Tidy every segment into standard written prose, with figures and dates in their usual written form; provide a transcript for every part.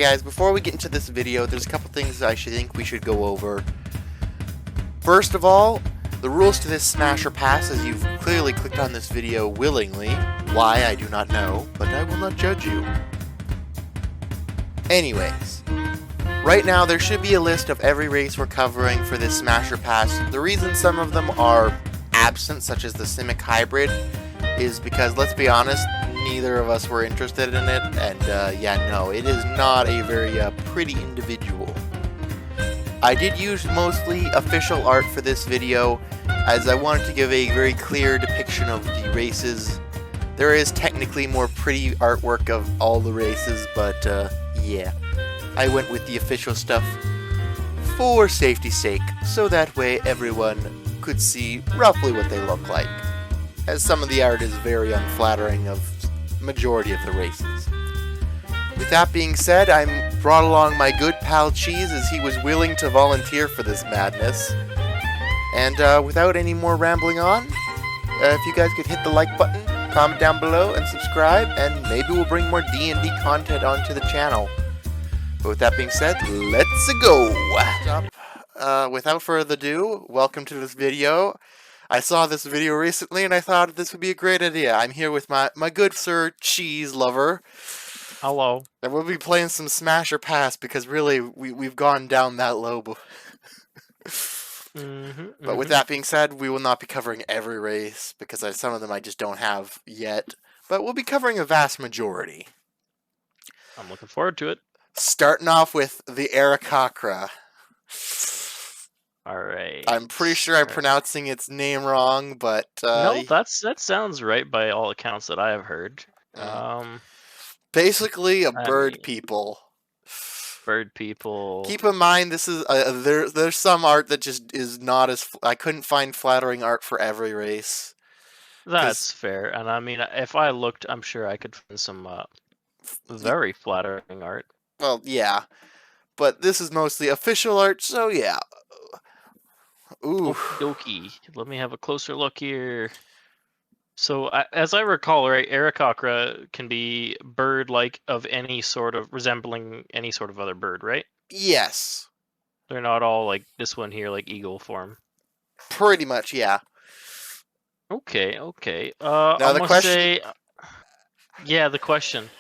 Guys, before we get into this video, there's a couple things I think we should go over. First of all, the rules to this Smash or Pass, as you've clearly clicked on this video willingly. Why, I do not know, but I will not judge you. Anyways, right now there should be a list of every race we're covering for this Smash or Pass. The reason some of them are absent, such as the Simic Hybrid, is because, let's be honest, neither of us were interested in it, and no, it is not a very pretty individual. I did use mostly official art for this video, as I wanted to give a very clear depiction of the races. There is technically more pretty artwork of all the races, but yeah, I went with the official stuff for safety's sake, so that way everyone could see roughly what they look like, as some of the art is very unflattering of majority of the races. With that being said, I brought along my good pal Cheese, as he was willing to volunteer for this madness. And without any more rambling on, if you guys could hit the like button, comment down below, and subscribe, and maybe we'll bring more D&D content onto the channel. But with that being said, let's go! Without further ado, welcome to this video. I saw this video recently and I thought this would be a great idea. I'm here with my good sir Cheese Lover. Hello. And we'll be playing some Smash or Pass because really we've gone down that low. But with that being said, we will not be covering every race because some of them I just don't have yet. But we'll be covering a vast majority. I'm looking forward to it. Starting off with the Aarakocra. Alright. I'm pretty sure I'm pronouncing its name wrong, but no, that sounds right by all accounts that I have heard. Basically a bird people. Bird people. Keep in mind, this is there's some art that just is not as I couldn't find flattering art for every race. That's fair, and I mean, if I looked, I'm sure I could find some very flattering art. Well, yeah, but this is mostly official art, so yeah. Ooh. Okie. Let me have a closer look here. So, as I recall, right, Aarakocra can be bird-like of any sort of resembling any sort of other bird, right? Yes. They're not all like this one here, like eagle form. Pretty much, yeah. Okay. Now I the must question. say, yeah, the question.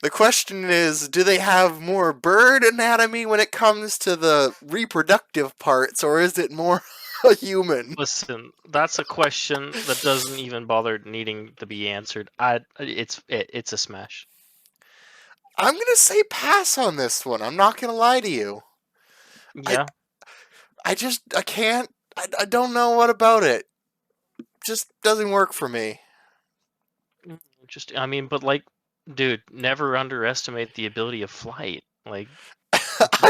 The question is, do they have more bird anatomy when it comes to the reproductive parts, or is it more a human? Listen, that's a question that doesn't even bother needing to be answered. It's a smash. I'm gonna say pass on this one. I'm not gonna lie to you. Yeah. I can't. I don't know what about it. Just doesn't work for me. I mean, but like, dude, never underestimate the ability of flight. Like,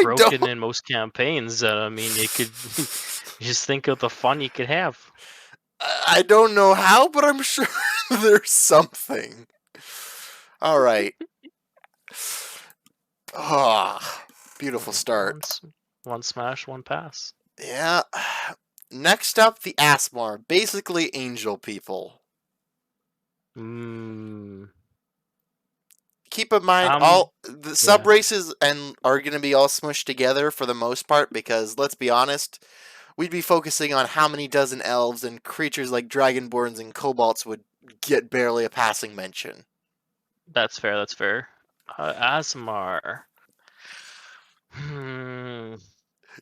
broken in most campaigns. I mean, you could just think of the fun you could have. I don't know how, but I'm sure there's something. All right. Beautiful start. One smash, one pass. Yeah. Next up, the Aasimar. Basically, angel people. Keep in mind, all the sub races are going to be all smushed together for the most part, because let's be honest, we'd be focusing on how many dozen elves, and creatures like Dragonborns and Kobolds would get barely a passing mention. That's fair. Aasimar.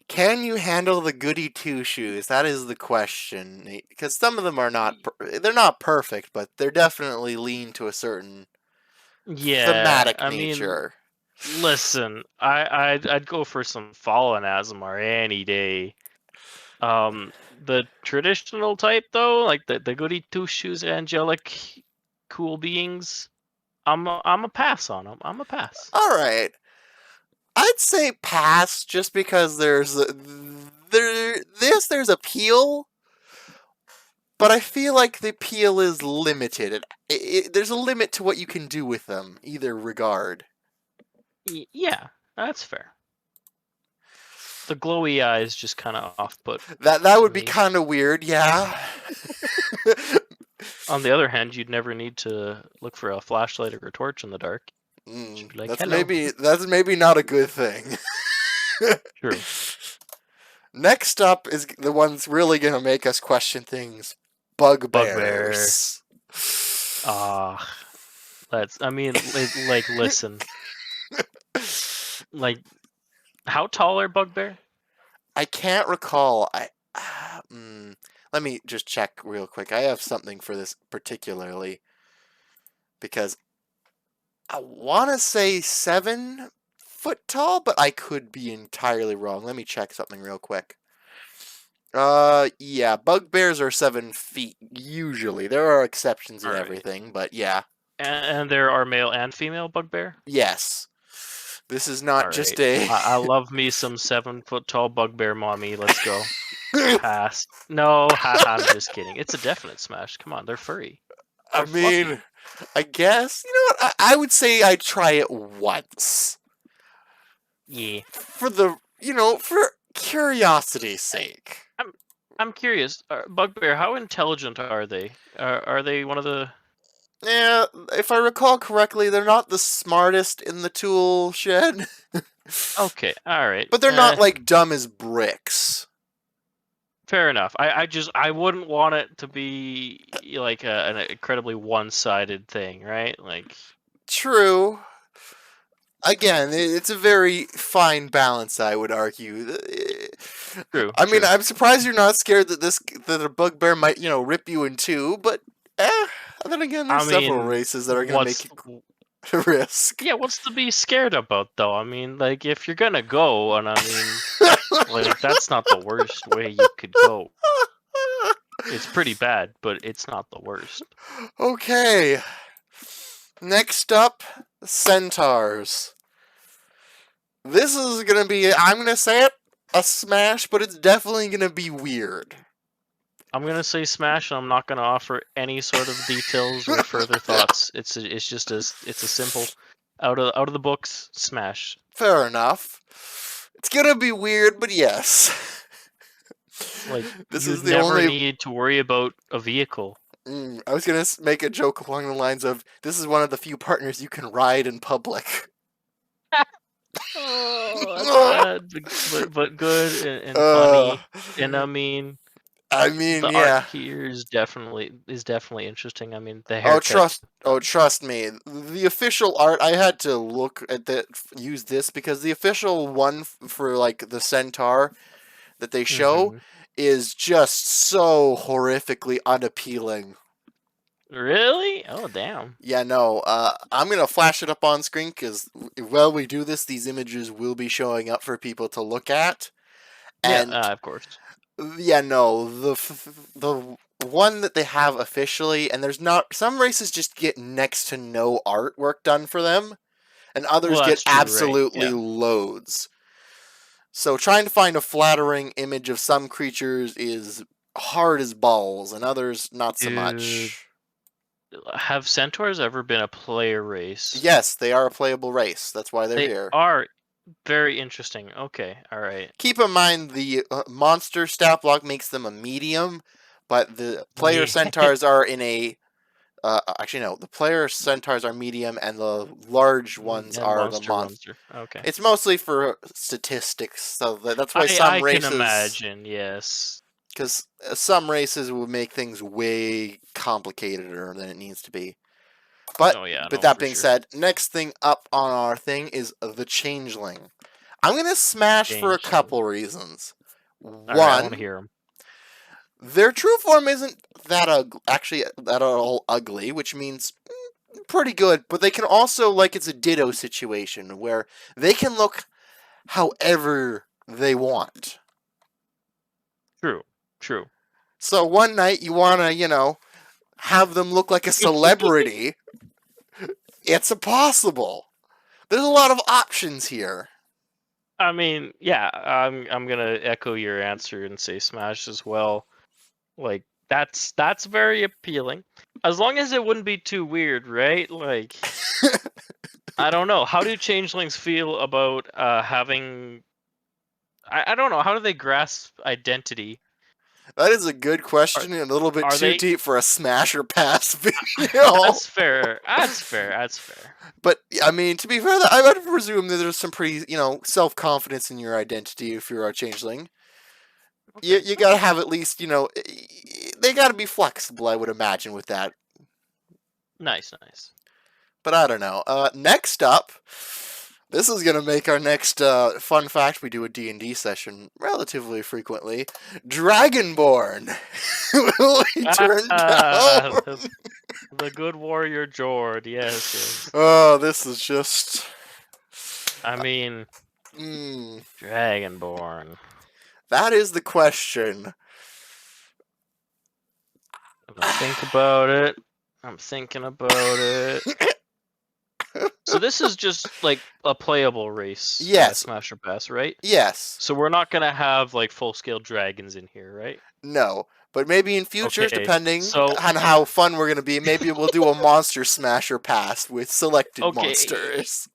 Can you handle the goody two-shoes? That is the question. Because some of them are not, they're not perfect, but they're definitely lean to a certain thematic nature. Mean, listen, I'd go for some fallen Aasimar any day. The traditional type though, like the goody two-shoes, angelic, cool beings, I'm a pass on them. I'm a pass. All right. I'd say pass, just because there's appeal, but I feel like the appeal is limited. There's a limit to what you can do with them, either regard. Yeah, that's fair. The glowy eyes just kind of off-put. That would be kind of weird, yeah. On the other hand, you'd never need to look for a flashlight or a torch in the dark. Should be like, That's hello. maybe not a good thing. True. Next up is the one's really gonna make us question things. Bugbear. Bugbears. Listen. Like, how tall are Bugbear? I can't recall. Let me just check real quick. I have something for this particularly because I want to say 7 foot tall, but I could be entirely wrong. Let me check something real quick. Yeah, bugbears are 7 feet usually. There are exceptions in All right. everything, but yeah. And there are male and female Bugbear? Yes. This is not All just right. a. I love me some 7-foot tall Bugbear, mommy. Let's go. Pass. No, I'm just kidding. It's a definite smash. Come on, they're furry. I They're fluffy. mean, I guess you know what? I would say I'd try it once Yeah. for for curiosity's sake. I'm curious. Bugbear, how intelligent are they? Are they one of the? Yeah, if I recall correctly, they're not the smartest in the tool shed. Okay, all right. But they're not like dumb as bricks. Fair enough. I wouldn't want it to be like an incredibly one-sided thing, right? Like. True. Again, it's a very fine balance, I would argue. True. I mean, true. I'm surprised you're not scared that a bugbear might, rip you in two, but then again, there's several races that are going to make you risk. Yeah, what's to be scared about, though? I mean, like, if you're gonna go, and I mean, like, that's not the worst way you could go. It's pretty bad, but it's not the worst. Okay. Next up, centaurs. This is going to be, I'm going to say it, a smash, but it's definitely going to be weird. I'm gonna say smash, and I'm not gonna offer any sort of details or further thoughts. It's just a simple, out of the books smash. Fair enough. It's gonna be weird, but yes. Like, this you is the never only. need to worry about a vehicle. I was gonna make a joke along the lines of, "This is one of the few partners you can ride in public." Oh, that's bad, but good and funny. And I mean, the yeah. art here is definitely interesting. I mean, the haircut. Trust me. The official art, I had to look at use this because the official one for like the centaur that they show is just so horrifically unappealing. Really? Oh, damn. Yeah, no. I'm gonna flash it up on screen because while we do this, these images will be showing up for people to look at. And yeah, of course. Yeah, no. The one that they have officially, and there's not. Some races just get next to no artwork done for them, and others get true, absolutely right? Yeah. loads. So trying to find a flattering image of some creatures is hard as balls, and others not so much. Have centaurs ever been a player race? Yes, they are a playable race. That's why they're here. They are very interesting. Okay, all right. Keep in mind the monster stat block makes them a medium, but the player centaurs are in a. Actually, no. The player centaurs are medium, and the large ones are the monster. Okay. It's mostly for statistics, so that's why some races. I can imagine, yes. Because some races will make things way complicateder than it needs to be. But with that being said, next thing up on our thing is the Changeling. I'm gonna smash for a couple reasons. One, I want to hear them. Their true form isn't that actually that all ugly, which means pretty good. But they can also, like, it's a Ditto situation where they can look however they want. True. So one night you want to, have them look like a celebrity. It's possible. There's a lot of options here. I mean, yeah, I'm gonna echo your answer and say smash as well. Like, that's very appealing, as long as it wouldn't be too weird, right? Like, I don't know. How do changelings feel about having? I don't know. How do they grasp identity? That is a good Are, question and a little bit are too they? deep for a smash or pass video. That's fair. That's fair. That's fair. But I mean, to be fair, I would presume that there's some pretty, self confidence in your identity if you're a changeling. You Okay. you gotta have at least, they gotta be flexible. I would imagine with that. Nice, nice. But I don't know. Next up, this is gonna make our next fun fact. We do a D&D session relatively frequently. Dragonborn. We turned Ah, down. the good warrior Jord. Yes, yes. Oh, this is just. I mean, Mm, Dragonborn. that is the question. I'm gonna think about it. I'm thinking about it. So this is just like a playable race, Yes. Smash or Pass, right? Yes. So we're not gonna have like full-scale dragons in here, right? No. But maybe in futures, Okay. depending So on how fun we're going to be, maybe we'll do a monster smasher pass with selected okay. monsters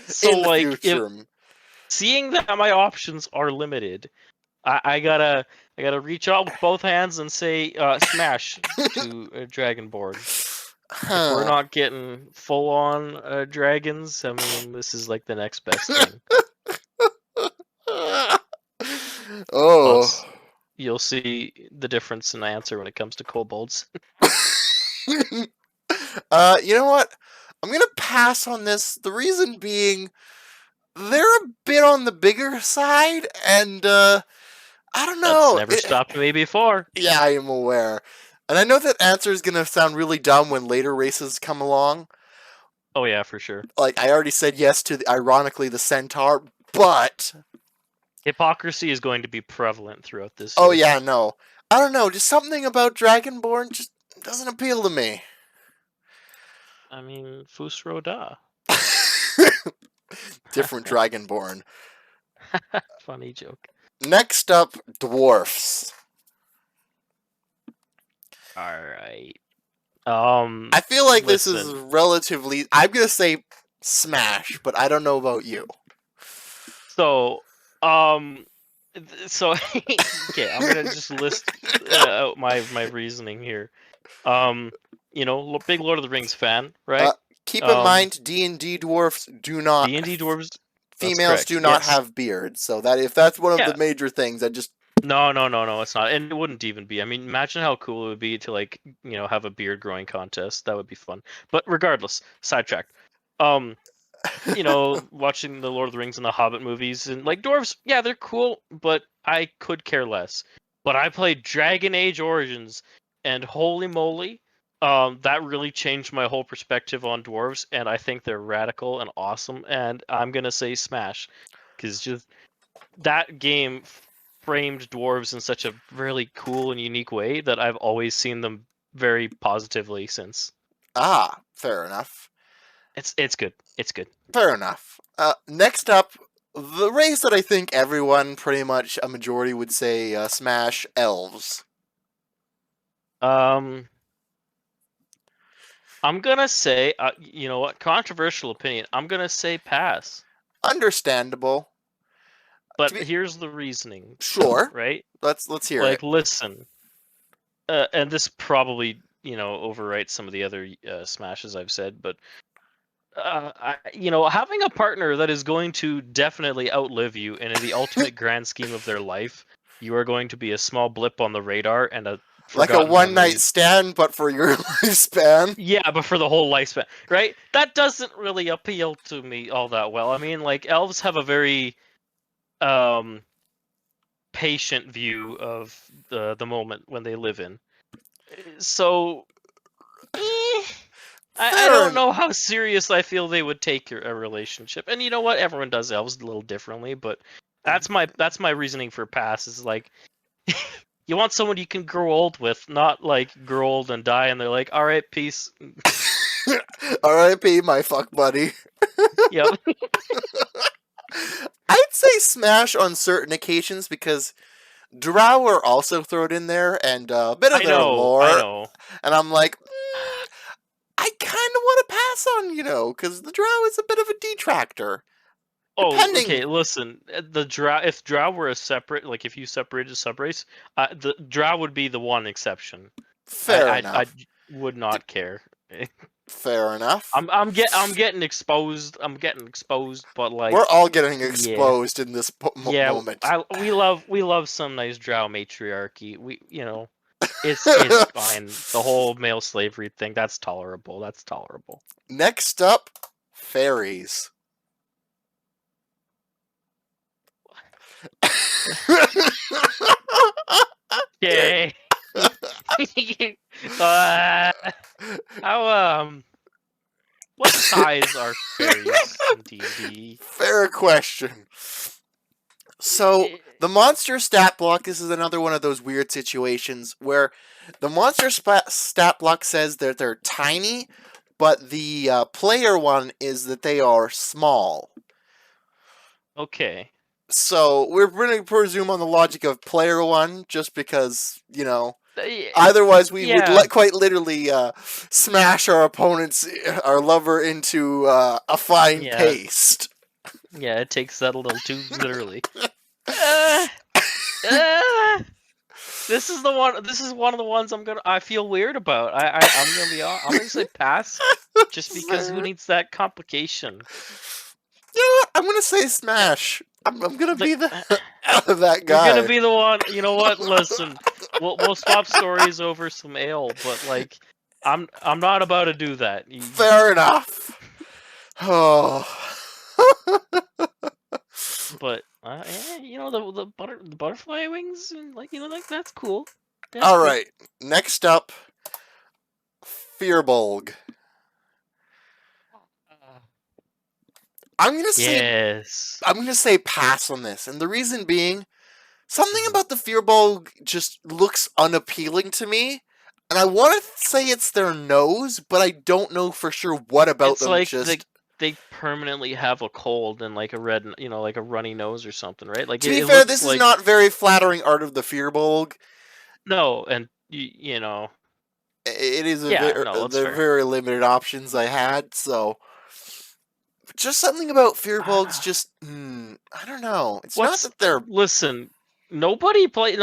So in the like, if future. seeing that my options are limited, I gotta reach out with both hands and say smash to Dragonborn. If we're Huh. not getting full on dragons, I mean this is like the next best thing. Oh. Plus, you'll see the difference in answer when it comes to kobolds. You know what? I'm going to pass on this. The reason being, they're a bit on the bigger side, and I don't That's know. never stopped me before. Yeah, I am aware. And I know that answer is going to sound really dumb when later races come along. Oh yeah, for sure. Like, I already said yes to, ironically, the Centaur, but... Hypocrisy is going to be prevalent throughout this. Oh, list. yeah, no. I don't know, just something about Dragonborn just doesn't appeal to me. I mean, Fusro da. Different Dragonborn. Funny joke. Next up, Dwarfs. Alright. I feel like this is listen. relatively... I'm going to say smash, but I don't know about you. So, okay, I'm gonna just list out my reasoning here. Big Lord of the Rings fan, right? Keep in mind, D&D dwarfs do not... D&D dwarves. That's Females correct. do not Yes. have beards, so that if that's one of Yeah. the major things, I just... No, it's not, and it wouldn't even be. I mean, imagine how cool it would be to have a beard growing contest. That would be fun. But regardless, sidetracked. Watching the Lord of the Rings and the Hobbit movies and like dwarves, yeah, they're cool, but I could care less. But I played Dragon Age Origins, and holy moly, that really changed my whole perspective on dwarves, and I think they're radical and awesome. And I'm gonna say smash, because just that game framed dwarves in such a really cool and unique way that I've always seen them very positively since. Ah, fair enough. It's good. It's good. Fair enough. Next up, the race that I think everyone, pretty much a majority, would say smash, elves. I'm gonna say, you know what? Controversial opinion. I'm gonna say pass. Understandable. But here's the reasoning. Sure. Right? Let's hear it. Like, listen. And this probably, overwrites some of the other smashes I've said, but having a partner that is going to definitely outlive you, and in the ultimate grand scheme of their life, you are going to be a small blip on the radar and a Like a forgotten one-night memory. stand, but for your lifespan. Yeah, but for the whole lifespan, right? That doesn't really appeal to me all that well. I mean, like, elves have a very patient view of the moment when they live in. So, I don't know how serious I feel they would take a relationship. And you know what? Everyone does elves a little differently, but that's my reasoning for pass. Is like, you want someone you can grow old with, not like grow old and die, and they're like, all right, peace. R.I.P. my fuck buddy. Yep. I'd say smash on certain occasions because drow are also thrown in there and a bit of their lore. I know. And I'm like, I kind of want to pass on, because the drow is a bit of a detractor. Oh, Depending. okay. Listen, the drow. If drow were a separate, like if you separated subrace, the drow would be the one exception. Fair I enough. would not care. Fair enough. I'm getting exposed. I'm getting exposed, but We're like, all getting yeah, exposed in this yeah. moment. We love some nice drow matriarchy. It's fine. The whole male slavery thing, that's tolerable. That's tolerable. Next up, fairies. Yay. uh, how what size are fairies in D&D? Fair question. So, the monster stat block, this is another one of those weird situations where the monster stat block says that they're tiny, but the player one is that they are small. Okay. So, we're going to presume on the logic of player one, just because, Y- otherwise we would Yeah. quite literally smash our opponent's, our lover into a fine Yeah. paste. Yeah, it takes that a little too literally. Uh, uh, this is the one. This is one of the ones I feel weird about. I'm gonna say pass, just because who Fair. needs that complication? You know what? I'm gonna say smash. I'm gonna be Like, that you're gonna guy. be the one. You know what? Listen, we'll swap stories over some ale, but like, I'm not about to do that. Fair enough. Oh. But the butterfly wings, and like like that's cool. That's All cool. right. Next up, Firbolg. Yes. I'm gonna say pass on this, and the reason being, something Mhm. about the Firbolg just looks unappealing to me, and I want to say it's their nose, but I don't know for sure what about It's them like just. they permanently have a cold and like a red, like a runny nose or something, right? Like To be it fair, looks this is like not very flattering art of the Firbolg. no, and you know, It is yeah, no, that's they're fair. very limited options I had, so just something about Firbolg's just I don't know. It's not What's that they're listen? Nobody plays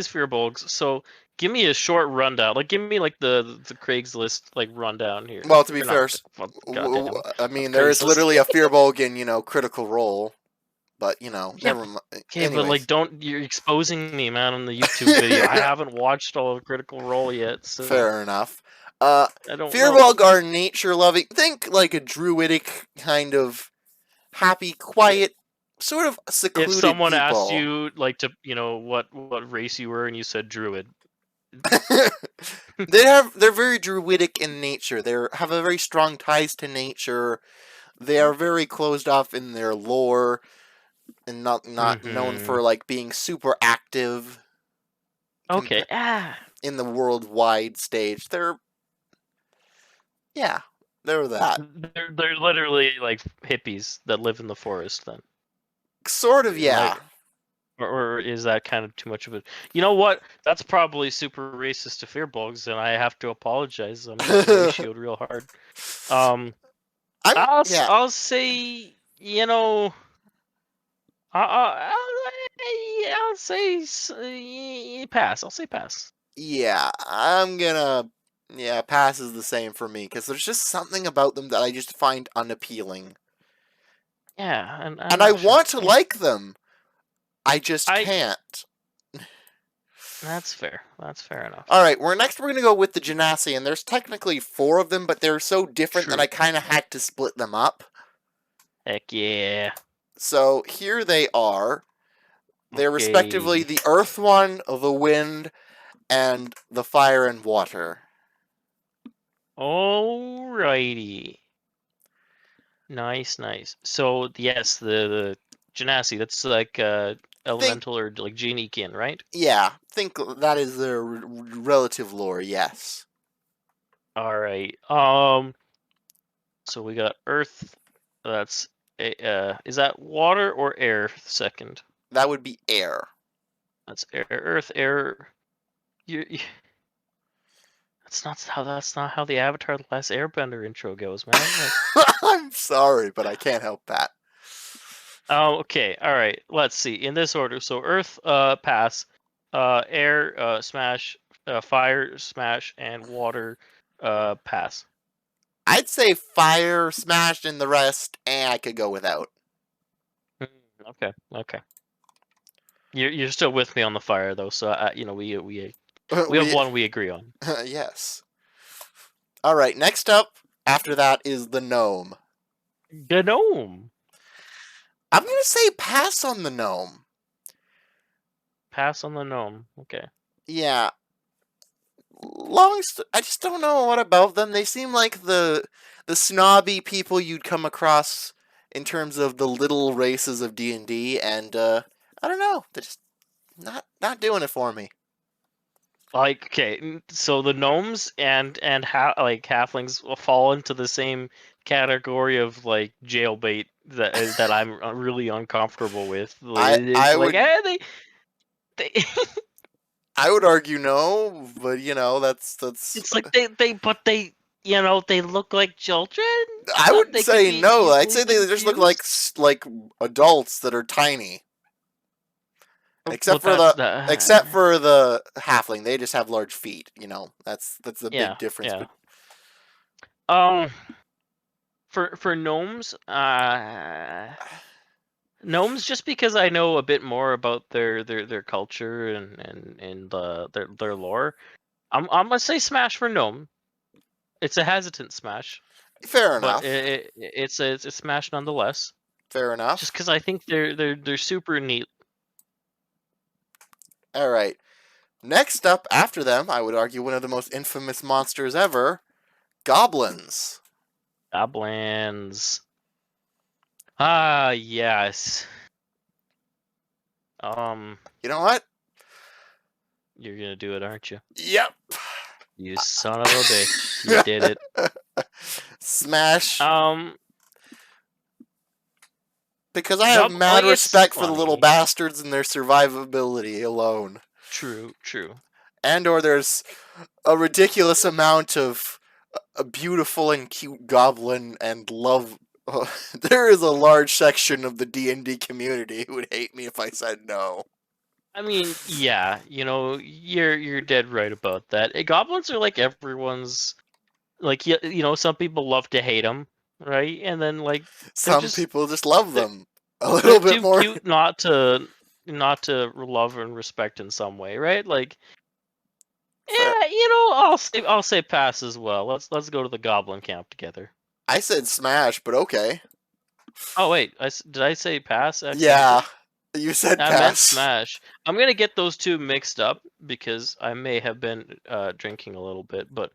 Firbolgs, so give me a short rundown. Like give me like the Craigslist like rundown here. well. To be Or not? fair, Goddamn, I of mean there is Craigslist. literally a Firbolg in Critical Role, but Yeah, never mind. okay, but like, Anyways, don't you're exposing me, man, on the YouTube video. I haven't watched all of Critical Role yet, so fair enough. Uh, I don't know. Firbolg are nature loving. Think like a druidic kind of happy, quiet, sort of If secluded someone asked people. you like to, what race you were, and you said druid, They're very druidic in nature. They have a very strong ties to nature. They are very closed off in their lore and not known mm-hmm. for like being super active Okay, in the worldwide stage. Yeah, they're that. they're literally like hippies that live in the forest. Then, Sort of, am I, yeah. or is that kind of too much of it? You know what? That's probably super racist to Fearbolgs, and I have to apologize. I'm getting ratioed real hard. Um, Yeah. I'll say, I'll say pass. I'll say pass. Yeah, pass is the same for me because there's just something about them that I just find unappealing. Yeah, And I want to like them. I just I can't. that's fair. That's fair enough. All right, we're gonna go with the Genasi, and there's technically 4 of them, but they're so different that True. I kind of had to split them up. Heck yeah. So here they are. They're respectively Okay. the Earth one, the Wind, and the Fire and Water. Alrighty. Nice, nice. So yes, the Genasi, that's like Think, elemental or like genie kin, right? think that is their relative lore. Yes, All right. So we got Earth. That's is that water or air? Second. that would be air. That's air. Earth, air. You that's not how the Avatar: The Last Airbender intro goes, man. Like, I'm sorry, but I can't help that. Oh, okay. All right. Let's see. In this order. So Earth, pass. Air, smash. Fire, smash, and water, pass. I'd say fire, smashed, and the rest, and I could go without. Okay. Okay. You're still with me on the fire though, so we have we, one we agree on. yes. All right. Next up, after that, is the gnome. Gnome. I'm gonna say pass on the gnome. Pass on the gnome. Okay. Yeah. I just don't know what about them. They seem like the snobby people you'd come across in terms of the little races of D&D, and I don't know. They're just not doing it for me. Like, okay, so the gnomes and halflings will fall into the same category of like jailbait that I'm really uncomfortable with. I It's I like, would they I would argue no, but that's it's like they they look like children. I would They could say be no. I'd say easily they just look like confused. like adults that are tiny. But Except for the halfling, they just have large feet. That's the yeah, big difference. yeah. But Um, for gnomes, gnomes, just because I know a bit more about their culture and their lore, I'm gonna say smash for gnome. It's a hesitant smash, fair but enough. it's a smash nonetheless. Fair Just enough. because I think they're super neat. All right. Next up, after them, I would argue one of the most infamous monsters ever, goblins. Goblins. Ah, yes. Um, You know what? you're gonna do it, aren't you? Yep. You son of a bitch. You did it. Smash. Um, Because I have mad it's respect for the little funny. bastards and their survivability alone. True, true. And or there's a ridiculous amount of a beautiful and cute goblin and love. There is a large section of the D&D community who would hate me if I said no. I mean, yeah, you're dead right about that. Goblins are like everyone's like some people love to hate them, right? And then like they're Some just people just love they're them a they're little bit too more. cute not to love and respect in some way, right? Like, Fair. yeah, I'll say pass as well. Let's go to the goblin camp together. I said smash, but okay. Oh wait, did I say pass Yeah, accidentally? you said I meant pass. smash. I'm gonna get those two mixed up because I may have been drinking a little bit, but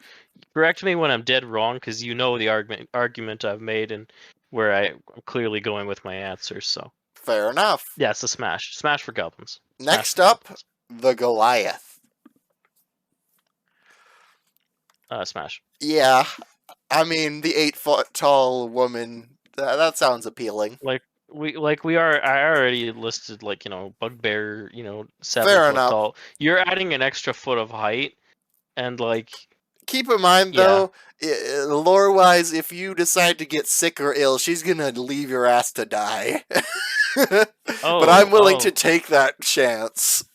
correct me when I'm dead wrong because you know the argument I've made and where I'm clearly going with my answers. So Fair enough. yeah, it's a smash. Smash for goblins. Smash Next for up, goblins. the Goliath. Smash. Yeah, I mean, the 8 foot tall woman, that sounds appealing. I already listed like bugbear, 7 Fair foot enough. tall. You're adding an extra foot of height and like Keep in mind, yeah. though, lore wise, if you decide to get sick or ill, she's gonna leave your ass to die. But I'm Oh, willing to oh. take that chance.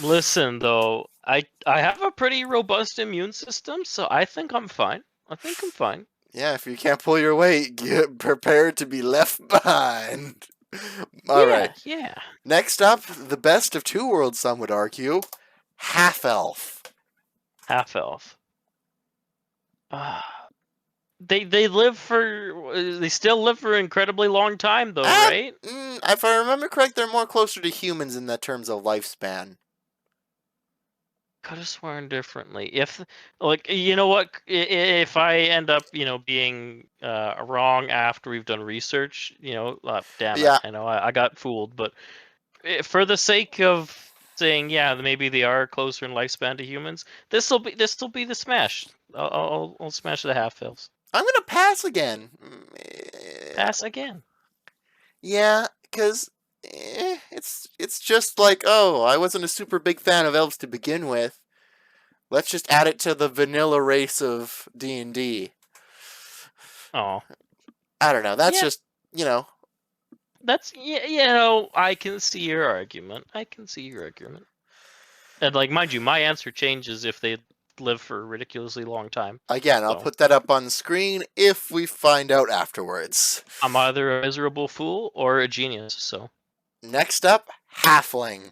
Listen, though, I have a pretty robust immune system, so I think I'm fine. I think I'm fine. Yeah, if you can't pull your weight, get prepared to be left behind. Alright. Yeah, yeah. Next up, the best of two worlds, some would argue. Half elf. Half elf. They still live for an incredibly long time, though, right? If I remember correct, they're more closer to humans in that terms of lifespan. Could have sworn differently. If, like, you know what? If I end up, being wrong after we've done research, damn it, Yeah, I know I got fooled. But for the sake of saying, yeah, maybe they are closer in lifespan to humans, this will be the smash. I'll smash the half elves. I'm gonna pass again. Pass again. Yeah, because it's just like, oh, I wasn't a super big fan of elves to begin with. Let's just add it to the vanilla race of D&D. Oh, I don't know. That's yeah. just, you know. That's you know, I can see your argument. I can see your argument. And like, mind you, my answer changes if they live for a ridiculously long time. Again, I'll So put that up on the screen if we find out afterwards. I'm either a miserable fool or a genius. So Next up, Halfling.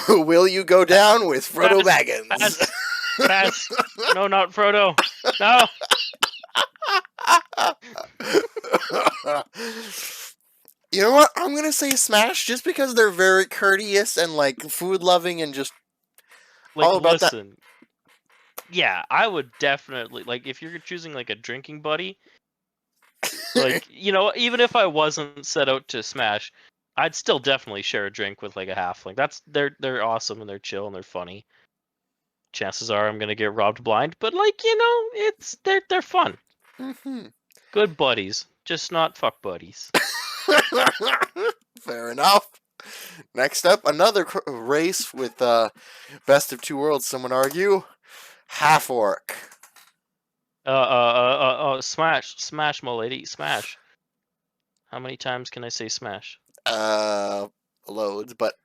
Will you go down with Frodo pass, Baggins? pass, pass. No, not Frodo. No. You know what? I'm gonna say Smash just because they're very courteous and like food loving and just Like, all about that. listen. Yeah, I would definitely like if you're choosing like a drinking buddy. Like, you know, even if I wasn't set out to smash, I'd still definitely share a drink with like a halfling. That's they're awesome and they're chill and they're funny. Chances are I'm gonna get robbed blind, but like, you know, it's they're fun. Mhm. Good buddies, just not fuck buddies. Fair enough. Next up, another race with best of two worlds. Some would argue, Half-Orc. Smash, my lady, smash. How many times can I say smash? Loads, but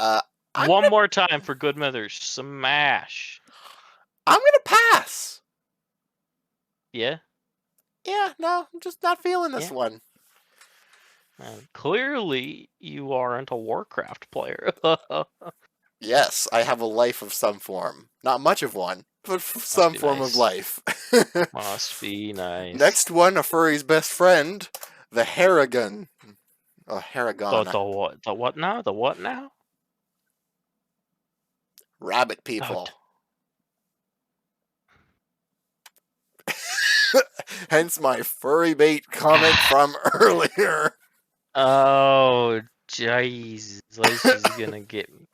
One more time for good measure, smash. I'm gonna pass. Yeah. Yeah, no, I'm just not feeling this Yeah. one. Clearly, you aren't a Warcraft player. Yes, I have a life of some form. Not much of one, but some form nice. of life. Must be nice. Next one, a furry's best friend, the Harengon. Oh, Harengon. The what? The what now? The what now? Rabbit people. Hence my furry bait comment from earlier. Oh, jeez. Lacey's gonna get me.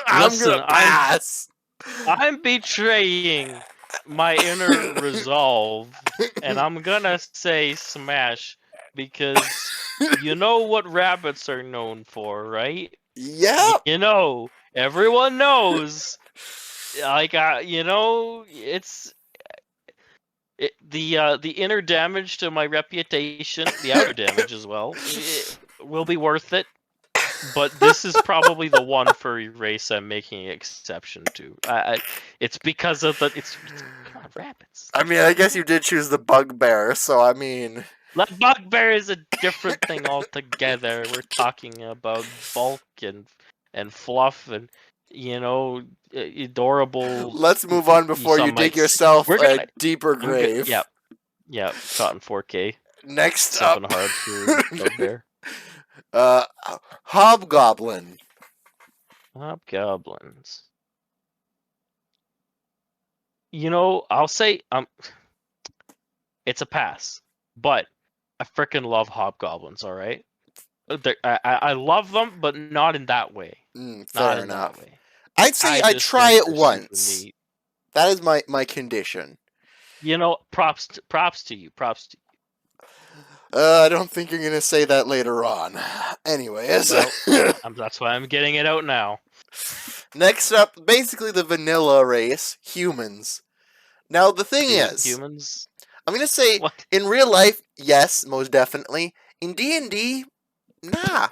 I'm gonna pass. I'm betraying my inner resolve, and I'm gonna say smash because you know what rabbits are known for, right? Yep. You know, everyone knows. Like, you know, the inner damage to my reputation, the outer damage as well, will be worth it. But this is probably the one furry race I'm making an exception to. It's because of it's come on, rabbits. I mean, I guess you did choose the Bugbear, so I mean... The Bugbear is a different thing altogether. We're talking about bulk and fluff and, you know, adorable... Let's move on before you dig yourself a deeper grave. Yeah, caught in 4K. Next Stepping up... hard for Bugbear. Hobgoblin. Hobgoblins. You know, I'll say it's a pass, but I freaking love hobgoblins. All right, I love them, but not in that way. Fair enough. That way. I'd say I'd try it once. That is my condition. You know, props to you. Props to you. I don't think you're gonna say that later on. Anyways, well, that's why I'm getting it out now. Next up, basically the vanilla race, humans. Now the thing is, humans. I'm gonna say in real life, yes, most definitely. In D&D, nah.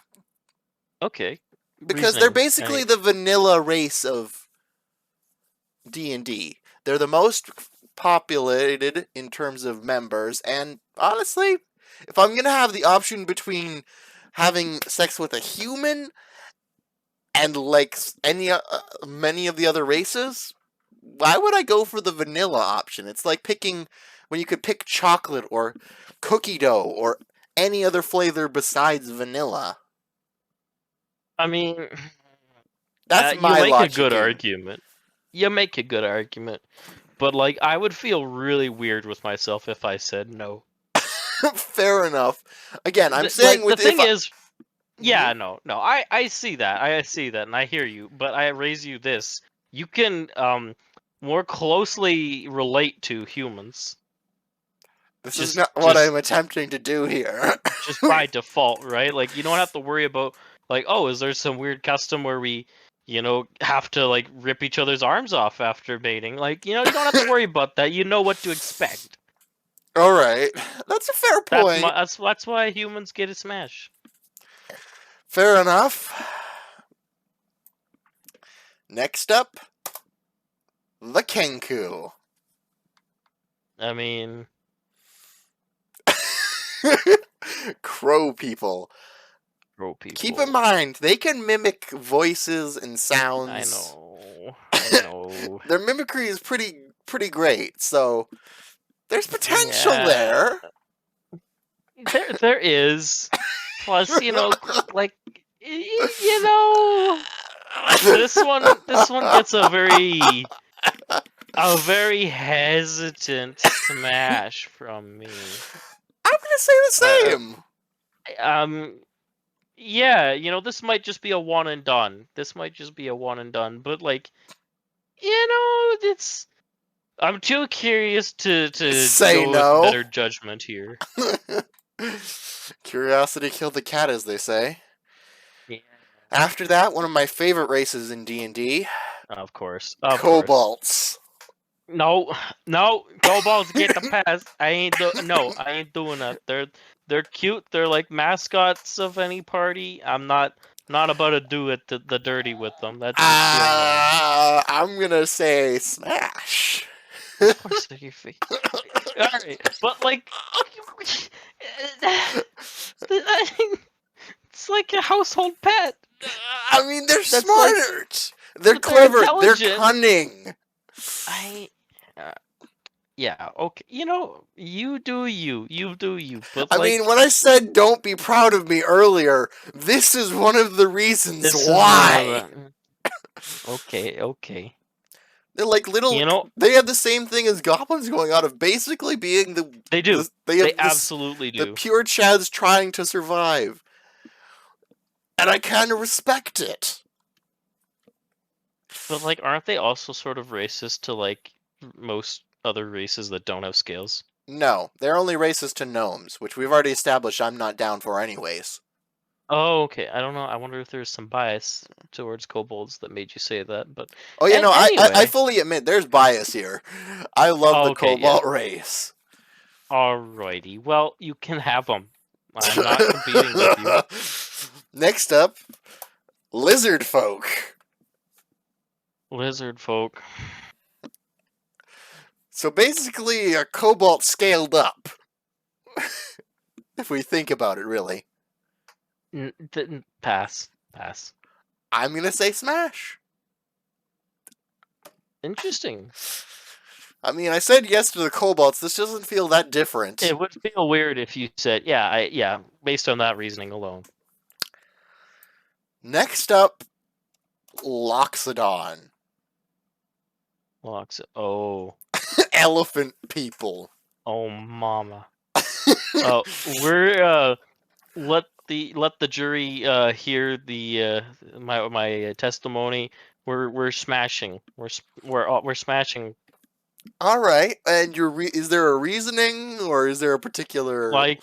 Okay. Because they're basically the vanilla race of D&D. They're the most populated in terms of members, and honestly, if I'm gonna have the option between having sex with a human and like many of the other races, why would I go for the vanilla option? It's like picking when you could pick chocolate or cookie dough or any other flavor besides vanilla. I mean, that's my logic. You make a good argument. You make a good argument, but like I would feel really weird with myself if I said no. Fair enough. Again, I'm saying the thing is, yeah, no, I see that, and I hear you, but I raise you this: you can more closely relate to humans. This is not what I'm attempting to do here. Just by default, right? Like you don't have to worry about like, oh, is there some weird custom where we, you know, have to like rip each other's arms off after mating? Like, you know, you don't have to worry about that. You know what to expect. All right, that's a fair point. That's why humans get a smash. Fair enough. Next up, the Kenku. I mean, Crow people. crow people. Keep in mind, they can mimic voices and sounds. I know. I know. Their mimicry is pretty great, so there's potential Yeah. there. There is. Plus, like, you know, this one gets a very hesitant smash from me. I'm gonna say the same. Yeah, this might just be a one and done. But like, it's. I'm too curious to Say go no. with better judgment here. Curiosity killed the cat, as they say. Yeah. After that, one of my favorite races in D&D. Of course. Kobolds. No, Kobolds get the pass. I ain't doing that. They're cute. They're like mascots of any party. I'm not about to do it the dirty with them. That just feels wrong. I'm gonna say smash. Of course, they're your face. All right, but like, it's like a household pet. I mean, they're That's smart. They're clever. They're cunning. Yeah, okay. You do you. But I mean, when I said don't be proud of me earlier, this is one of the reasons why. Okay. They're like little. They have the same thing as goblins going on of basically being the. They do. They absolutely do. The pure chads trying to survive, and I kind of respect it. But like, aren't they also sort of racist to like most other races that don't have scales? No, they're only racist to gnomes, which we've already established I'm not down for anyways. Oh, okay. I don't know. I wonder if there's some bias towards kobolds that made you say that, but... Oh, yeah, no, anyway. I fully admit there's bias here. I love the kobold race. Alrighty. Well, you can have them. I'm not competing with you. Next up, Lizardfolk. Lizardfolk. So basically, a kobold scaled up. If we think about it, really. Pass. I'm gonna say smash. Interesting. I mean, I said yes to the kobolds. This doesn't feel that different. It would feel weird if you said, yeah, based on that reasoning alone. Next up, Loxodon. Oh. Elephant people. Oh, mama. We're let the jury hear the my testimony. We're smashing. We're smashing. All right, and is there a reasoning or is there a particular like?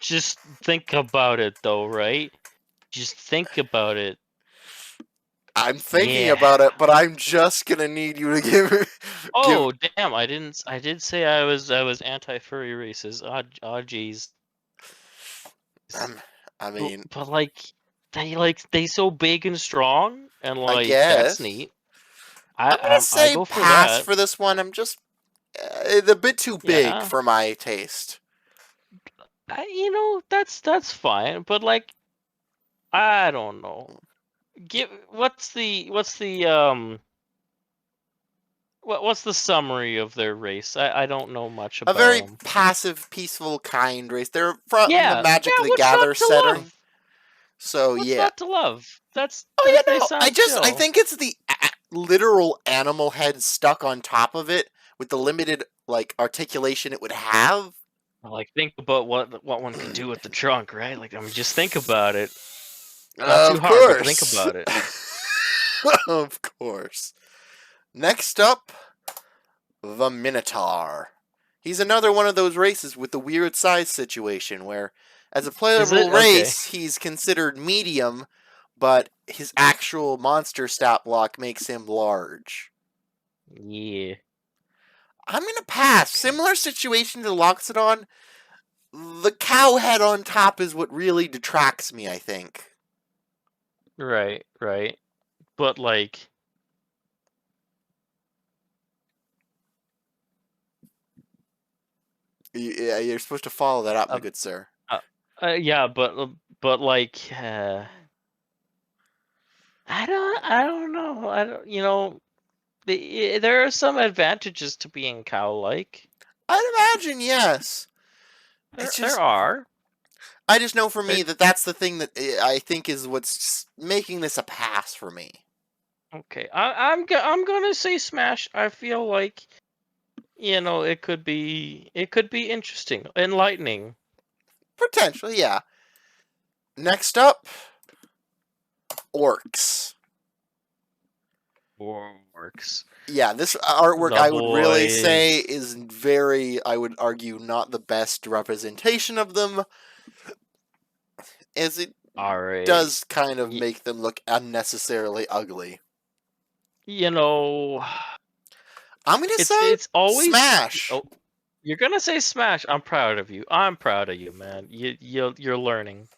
Just think about it, though, right? Just think about it. I'm thinking about it, but I'm just gonna need you to give. Oh, damn! I did say I was anti-furry races. Oh, jeez. I mean, but like they so big and strong, and like that's neat. I'm gonna say go for pass that. for this one. I'm just a bit too big for my taste. That's fine, but like, I don't know. What's the summary of their race? I don't know much about. A very passive, peaceful, kind race. They're from the Magic the what's Gather not to setting. Love? So what's yeah. not to love? I think it's the literal animal head stuck on top of it with the limited like articulation it would have. Like, think about what one can do with the trunk, right? Like, I mean, just think about it. Not too hard, but think about it. Of course. Next up, the Minotaur. He's another one of those races with the weird size situation where, as a playable race, he's considered medium, but his actual monster stat block makes him large. Yeah. I'm gonna pass. Similar situation to Loxodon. The cow head on top is what really detracts me, I think. Right, right. But like, Yeah, you're supposed to follow that up, my uh, good sir. yeah, but like, I don't know. I don't, there are some advantages to being cow-like. I'd imagine, yes. It's There just, are. I just know for There, me that's the thing that I think is what's making this a pass for me. okay, I'm gonna say Smash. I feel like it could be interesting, enlightening. Potentially, yeah. Next up, orcs. Works. Yeah, this artwork The I would really say boys. is very, I would argue, not the best representation of them, as it All right. does kind of make them look unnecessarily ugly. You know, I'm gonna say it's always. Smash. Oh, you're gonna say Smash. I'm proud of you. I'm proud of you, man. You're learning.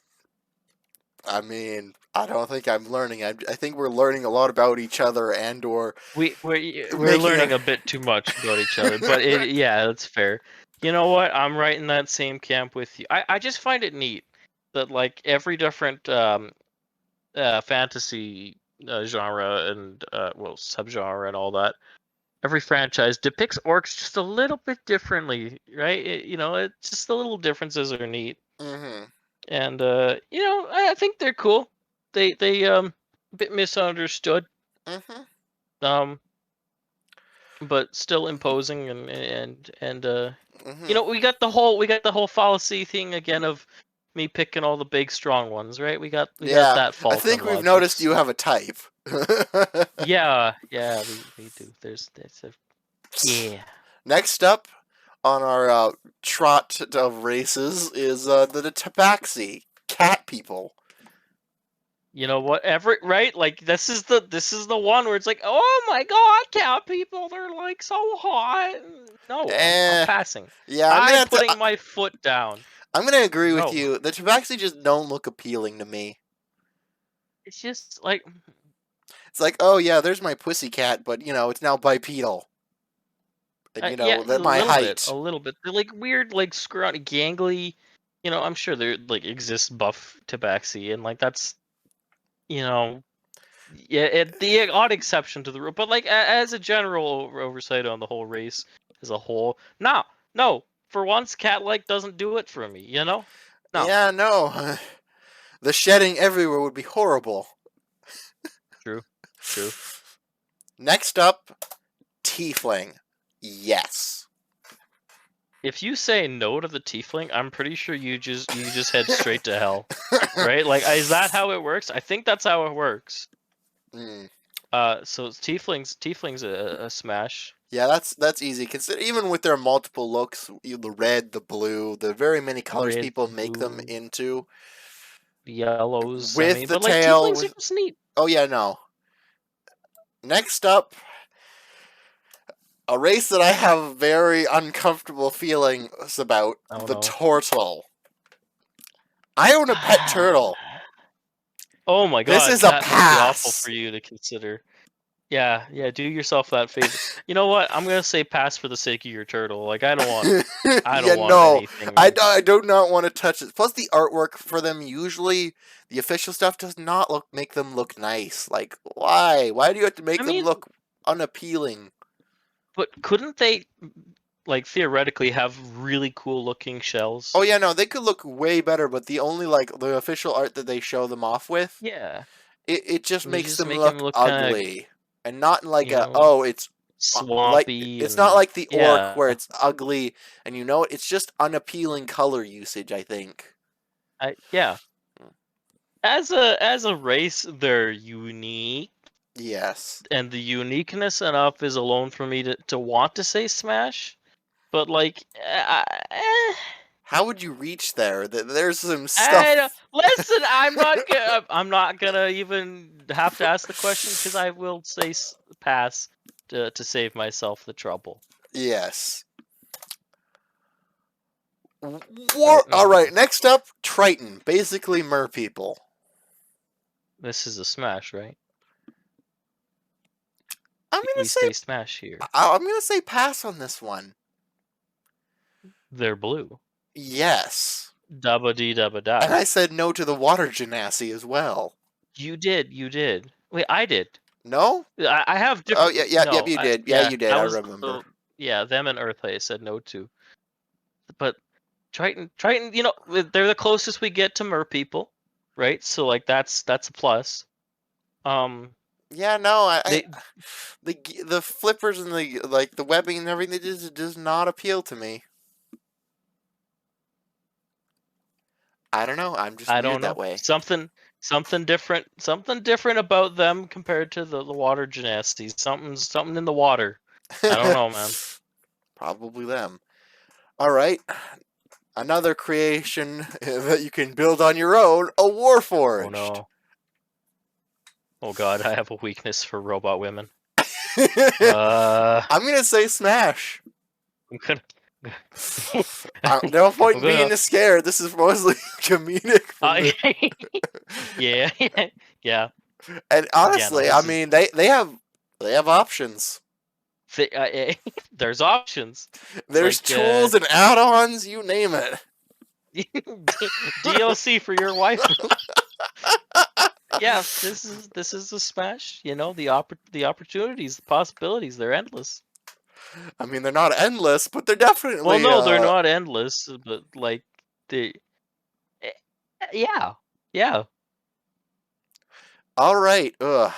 I mean, I don't think I'm learning. I think we're learning a lot about each other and or We're making a. learning a bit too much about each other, but yeah, that's fair. You know what? I'm right in that same camp with you. I just find it neat that like every different fantasy genre and well subgenre and all that, every franchise depicts orcs just a little bit differently, right? It's just the little differences are neat, Mhm. and I think they're cool. They a bit misunderstood. Mhm. Um, but still imposing and Mhm. we got the whole fallacy thing again of me picking all the big strong ones, right? We got Yeah, that I fault in think we've logic. noticed you So have a type. yeah, we do. There's a yeah. Next up on our trot of races is the Tabaxi, cat people. You know what? Every right, like this is the one where it's like, oh my god, cat people, they're like so hot. No, I'm Eh, passing. yeah, I'm gonna I'm have to. putting my foot down. I'm gonna agree with No, you. The Tabaxi just don't look appealing to me. it's just like It's like, oh yeah, there's my pussy cat, but it's now bipedal, and yeah, that my a height. little bit. They're like weird, like scrawny, gangly. I'm sure there like exists buff tabaxi, and like that's you know, yeah, the odd exception to the rule. But like as a general oversight on the whole race as a whole, no, for once, cat like doesn't do it for me. No, Yeah, no, the shedding everywhere would be horrible. true, true. Next up, Tiefling. Yes. If you say no to the tiefling, I'm pretty sure you just head straight to hell, right? Like, is that how it works? I think that's how it works. Mm. So it's tieflings a smash. Yeah, that's easy. Consider even with their multiple looks, the red, the blue, the very many colors Red, people make them blue, into. yellows. I With mean, the but like tail, tieflings are with just neat. oh yeah, no. Next up, a race that I have very uncomfortable feelings about, Oh the no. Tortle. I own a pet turtle. Oh my This god, is a that must be awful pass. for you to consider. Yeah, yeah, do yourself that favor. You know what? I'm gonna say pass for the sake of your turtle. Like I Yeah, don't want no, anything. I do not want to touch it. Plus, the artwork for them usually, the official stuff does not make them look nice. Like, why? Why do you have to I make them mean, look unappealing? but couldn't they like theoretically have really cool looking Oh shells? yeah, no, they could look way better, but the only the official art that they show them off with, Yeah. it just You makes just them make him look look kind of, ugly, and not in like you a know, it's like swampy it's not and like the orc where yeah. it's ugly and it's just unappealing color usage. I think. Yeah. As a race, they're unique, Yes. and the uniqueness enough is alone for me to want to say Smash. But like, How would you reach there? There's some stuff. listen. I'm not gonna even have to ask the question because I will say pass to save myself the trouble. Yes. Right? All right. Next up, Triton. Basically, mer people. This is a smash, right? I'm gonna We say say smash here. I'm gonna say pass on this one. They're blue. Yes. Dabba dee dabba And da. I said no to the water genasi as well. You did. Wait, I did. No? I have Oh different. yeah, No, you did. Yeah, yeah, you did. I I was. remember. Yeah, them and Earth I said no to. But Triton, you know, they're the closest we get to mer people, right? So like that's a plus. Yeah, no, They the flippers and the webbing and everything does not appeal to me. I don't know. I'm just I weird don't that know. way. Something different about them compared to the water genasties. Something in the water. I don't know, man. Probably them. All right. Another creation that you can build on your own, a Oh Warforged. no. Oh god, I have a weakness for robot women. Uh, I'm going to say smash. I'm gonna. No point I'm in being gonna. scared. This is mostly comedic from the... Yeah, yeah, And yeah. No, honestly, I this is. mean, they have options. There's options. There's Like tools and add-ons, you name it. DLC for your wife. Yeah, this is a smash. You know, the opportunities, the possibilities, they're endless. I mean, they're not endless, but they're Well, definitely no, they're not endless, but like they eh, yeah. Yeah. all right. Ugh.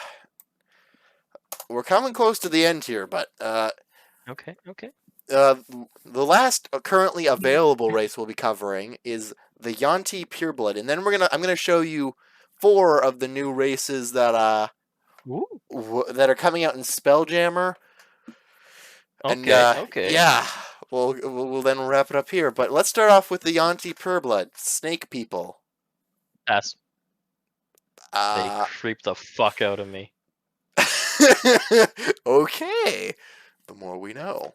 We're coming close to the end here, but Okay. the last currently available race we'll be covering is the Yante Pureblood, and then I'm gonna show you 4 of the new races that Ooh. that are coming out in Spelljammer. And Okay. yeah, we'll then wrap it up here. But let's start off with the Yante Pureblood, snake people. Pass. They Uh, creep the fuck out of me. okay. The more we know.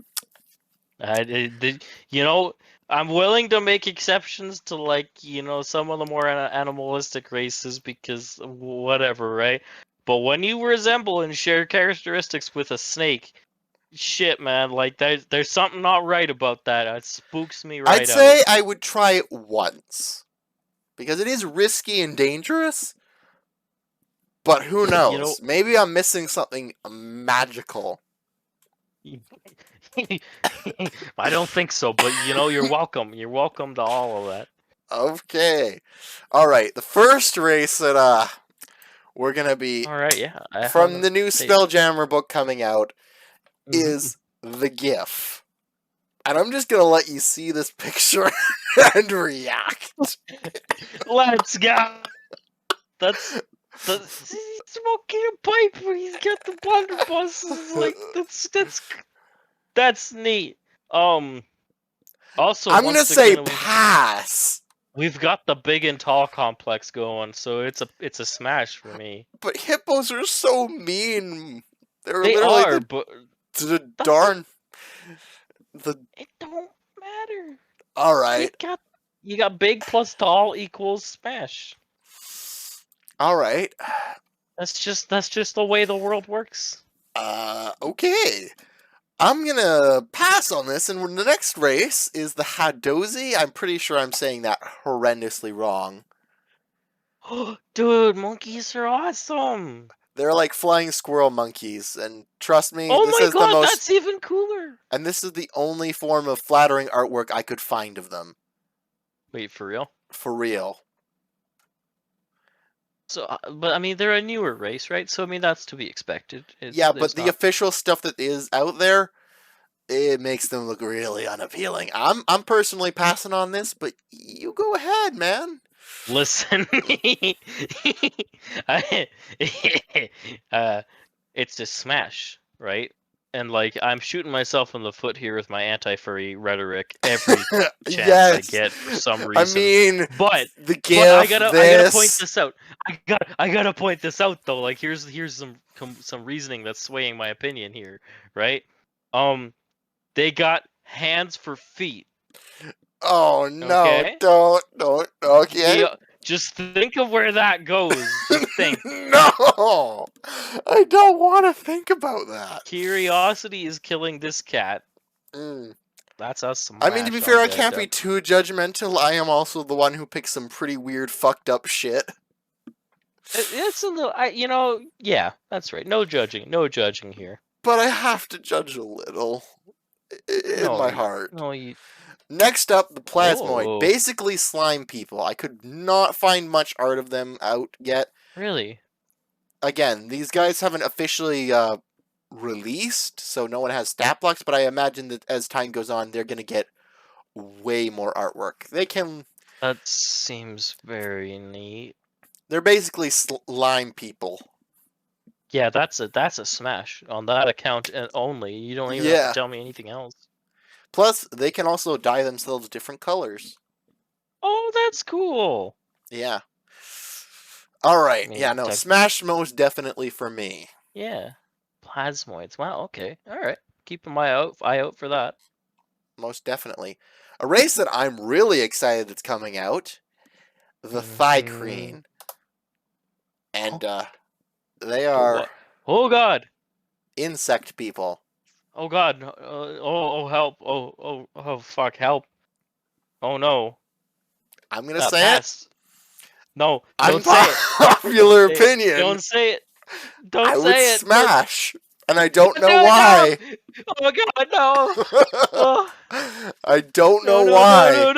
You know, I'm willing to make exceptions to like, you know, some of the more animalistic races because whatever, right? But when you resemble and share characteristics with a snake, shit, man, like there's something not right about that. It spooks me I'd right out. say I would try it once. Because it is risky and dangerous. But who You know, knows? Maybe I'm missing something magical. I don't think so, but you know, you're welcome. You're welcome to all of that. Okay. Alright, the first race that we're gonna be All right, yeah. I from haven't the new paid. Spelljammer book coming out is the giff. And I'm just gonna let you see this picture and react. Let's go. That's he's smoking a pipe when he's got the blunderbusses. Like that's neat. Also, I'm gonna once say again, pass. we've got the big and tall complex going, so it's a smash for me. But hippos are so mean. They're They literally are, but the doesn't darn the. it don't matter. All right, You got big plus tall equals smash. all right. That's just the way the world works. Okay. I'm gonna pass on this, and the next race is the hadozee. I'm pretty sure I'm saying that horrendously wrong. Dude, monkeys are awesome. They're like flying squirrel monkeys, and trust me, Oh this my is the god, most, that's even cooler. and this is the only form of flattering artwork I could find of them. Wait, for real? For real. So, but I mean, they're a newer race, right? So I mean, that's to be expected. Yeah, but There's the not. official stuff that is out there, it makes them look really unappealing. I'm personally passing on this, but you go ahead, man. Listen, I, it's a smash, right? And like, I'm shooting myself in the foot here with my anti-furry rhetoric every chance I Yes. get for some I reason. mean, But the I giff, gotta point this. this out. I gotta point this out though. Like here's some reasoning that's swaying my opinion here, right? They got hands for feet. Oh no! Okay. Don't. The Okay. Just think of where that goes. Just think. No! I don't want to think about that. Curiosity is killing this cat. Mm. That's us. I mean, to be fair, I can't be too judgmental. I am also the one who picks some pretty weird, fucked up shit. It's a little, yeah, that's right. No judging here. But I have to judge a little. In my heart. No, you. Next up, the Plasmoid. Oh. Basically slime people. I could not find much art of them out yet. Really? Again, these guys haven't officially released, so no one has stat blocks, but I imagine that as time goes on, they're going to get way more artwork. They can... That seems very neat. They're basically slime people. Yeah, that's a smash on that account and only. You don't even have to tell me anything else. Plus, they can also dye themselves different colors. Oh, that's cool. Yeah. Alright, Maybe yeah, no, Smash most definitely for me. Yeah. Plasmoids. Wow, okay. Alright. Keep my eye out for that. Most definitely. A race that I'm really excited that's coming out. The thri-kreen. And, they are... Oh, God! Insect people. Oh, God. Oh, help. Oh, fuck, help. Oh, no. I'm gonna say it. No, don't say it. Unpopular opinion. Don't say it. Don't I say would it. Smash, and I don't know why. No. Oh my God, no. Oh. I don't know why.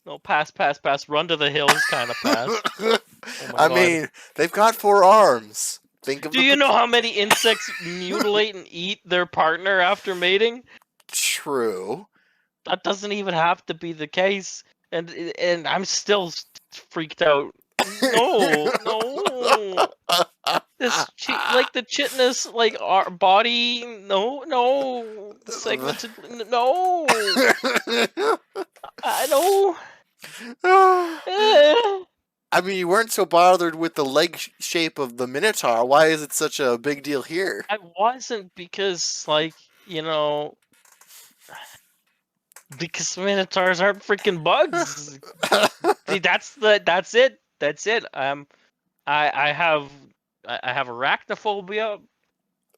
No, pass. Run to the hills, kind of pass. Oh I mean, they've got 4 arms. Think of. Do you know how many insects mutilate and eat their partner after mating? True. That doesn't even have to be the case, and I'm still freaked out. No. This like the chitness, like our body. No. Segmented. No. I know. I mean, you weren't so bothered with the leg shape of the Minotaur. Why is it such a big deal here? I wasn't because, like, because Minotaurs aren't freaking bugs. See, that's it. I have arachnophobia.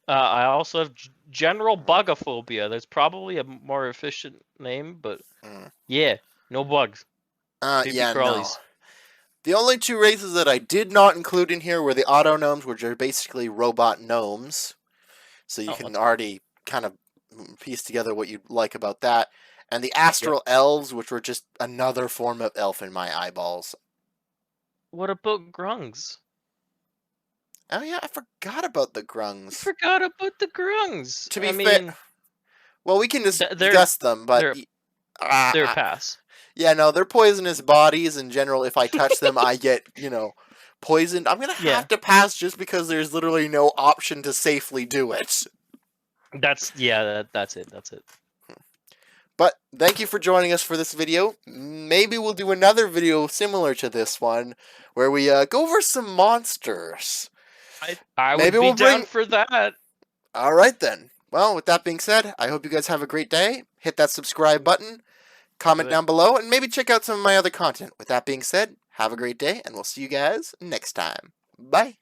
I also have general bugophobia. There's probably a more efficient name, but yeah, no bugs. Yeah, no. The only 2 races that I did not include in here were the auto gnomes, which are basically robot gnomes. So you can already kind of piece together what you like about that. And the astral elves, which were just another form of elf in my eyeballs. What about grungs? Oh yeah, I forgot about the grungs. To be fair, well, we can discuss them, but they're a pass. Yeah, no, they're poisonous bodies in general. If I touch them, I get, poisoned. I'm gonna have to pass just because there's literally no option to safely do it. That's it. But thank you for joining us for this video. Maybe we'll do another video similar to this one, where we go over some monsters. I would be down for that. All right then. Well, with that being said, I hope you guys have a great day. Hit that subscribe button, comment down below, and maybe check out some of my other content. With that being said, have a great day, and we'll see you guys next time. Bye.